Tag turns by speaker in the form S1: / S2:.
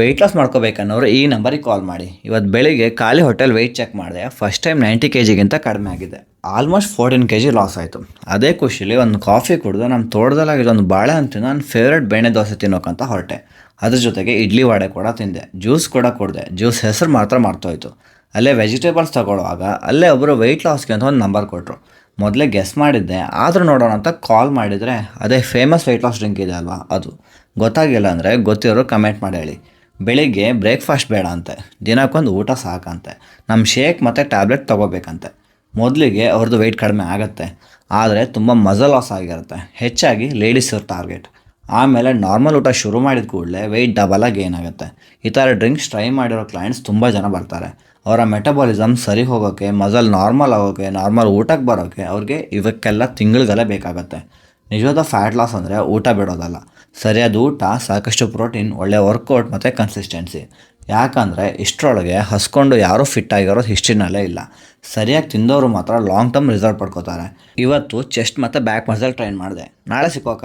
S1: Weight loss ಮಾಡ್ಕೋಬೇಕನ್ನೋರು ಈ ನಂಬರಿಗೆ ಕಾಲ್ ಮಾಡಿ. ಇವತ್ತು ಬೆಳಿಗ್ಗೆ ಖಾಲಿ ಹೊಟ್ಟೆಲ್ ವೆಯ್ಟ್ ಚೆಕ್ ಮಾಡಿದೆ. ಫಸ್ಟ್ ಟೈಮ್ 90 kgಗಿಂತ ಕಡಿಮೆ ಆಗಿದೆ. ಆಲ್ಮೋಸ್ಟ್ 14 kg ಲಾಸ್ ಆಯಿತು. ಅದೇ ಖುಷಿಲಿ ಒಂದು ಕಾಫಿ ಕುಡಿದು ನಮ್ಮ ತೋಟದಲ್ಲಾಗಿರೋ ಒಂದು ಬಾಳೆ ಹಣ್ಣು ನನ್ನ ಫೇವ್ರೇಟ್ ಬೆಣ್ಣೆ ದೋಸೆ ತಿನ್ನೋಕ್ಕಂತ ಹೊರಟೆ. ಅದ್ರ ಜೊತೆಗೆ ಇಡ್ಲಿ ವಡೆ ಕೂಡ ತಿಂದೆ, ಜ್ಯೂಸ್ ಕೂಡ ಕುಡಿದೆ. ಜ್ಯೂಸ್ ಹೆಸರು ಮಾತ್ರ ಮರ್ತೋಯ್ತು. ಅಲ್ಲೇ ವೆಜಿಟೇಬಲ್ಸ್ ತಗೊಳ್ಳುವಾಗ ಅಲ್ಲೇ ಒಬ್ಬರು ವೆಯ್ಟ್ ಲಾಸ್ಗೆ ಅಂತ ಒಂದು ನಂಬರ್ ಕೊಟ್ಟರು. ಮೊದಲೇ ಗೆಸ್ ಮಾಡಿದ್ದೆ, ಆದರೂ ನೋಡೋಣ ಅಂತ ಕಾಲ್ ಮಾಡಿದರೆ ಅದೇ ಫೇಮಸ್ ವೆಯ್ಟ್ ಲಾಸ್ ಡ್ರಿಂಕ್ ಇದೆ ಅಲ್ವಾ ಅದು. ಗೊತ್ತಾಗಿಲ್ಲ ಅಂದರೆ ಗೊತ್ತಿರೋರು ಕಮೆಂಟ್ ಮಾಡಿ ಹೇಳಿ. ಬೆಳಿಗ್ಗೆ ಬ್ರೇಕ್ಫಾಸ್ಟ್ ಬೇಡ ಅಂತೆ, ದಿನಕ್ಕೊಂದು ಊಟ ಸಾಕಂತೆ, ನಮ್ಮ ಶೇಕ್ ಮತ್ತು ಟ್ಯಾಬ್ಲೆಟ್ ತೊಗೋಬೇಕಂತೆ. ಮೊದಲಿಗೆ ಅವ್ರದ್ದು ವೆಯ್ಟ್ ಕಡಿಮೆ ಆಗುತ್ತೆ, ಆದರೆ ತುಂಬ ಮಜಲ್ ಲಾಸ್ ಆಗಿರುತ್ತೆ. ಹೆಚ್ಚಾಗಿ ಲೇಡೀಸ್ ಅವ್ರ ಟಾರ್ಗೆಟ್. ಆಮೇಲೆ ನಾರ್ಮಲ್ ಊಟ ಶುರು ಮಾಡಿದ ಕೂಡಲೇ ವೆಯ್ಟ್ ಡಬಲಾಗಿ ಏನಾಗುತ್ತೆ. ಈ ಥರ ಡ್ರಿಂಕ್ಸ್ ಟ್ರೈ ಮಾಡಿರೋ ಕ್ಲೈಂಟ್ಸ್ ತುಂಬ ಜನ ಬರ್ತಾರೆ. ಅವರ ಮೆಟಬಾಲಿಸಮ್ ಸರಿ ಹೋಗೋಕ್ಕೆ, ಮಜಲ್ ನಾರ್ಮಲ್ ಆಗೋಕ್ಕೆ, ನಾರ್ಮಲ್ ಊಟಕ್ಕೆ ಬರೋಕ್ಕೆ ಅವ್ರಿಗೆ ಇವಕ್ಕೆಲ್ಲ ತಿಂಗಳುಗಳೇ ಬೇಕಾಗುತ್ತೆ. ನಿಜವಾದ ಫ್ಯಾಟ್ ಲಾಸ್ ಅಂದರೆ ಊಟ ಬಿಡೋದಲ್ಲ, ಸರಿಯಾದ ಊಟ, ಸಾಕಷ್ಟು ಪ್ರೋಟೀನ್, ಒಳ್ಳೆಯ ವರ್ಕೌಟ್ ಮತ್ತು ಕನ್ಸಿಸ್ಟೆನ್ಸಿ. ಯಾಕಂದರೆ ಇಷ್ಟರೊಳಗೆ ಹಸ್ಕೊಂಡು ಯಾರೂ ಫಿಟ್ ಆಗಿರೋದು ಹಿಸ್ಟ್ರಿನಲ್ಲೇ ಇಲ್ಲ. ಸರಿಯಾಗಿ ತಿಂದವರು ಮಾತ್ರ ಲಾಂಗ್ ಟರ್ಮ್ ರಿಸಲ್ಟ್ ಪಡ್ಕೋತಾರೆ. ಇವತ್ತು ಚೆಸ್ಟ್ ಮತ್ತು ಬ್ಯಾಕ್ ಮಸಲ್ ಟ್ರೈನ್ ಮಾಡಿದೆ. ನಾಳೆ ಸಿಕ್ಕೋಕ.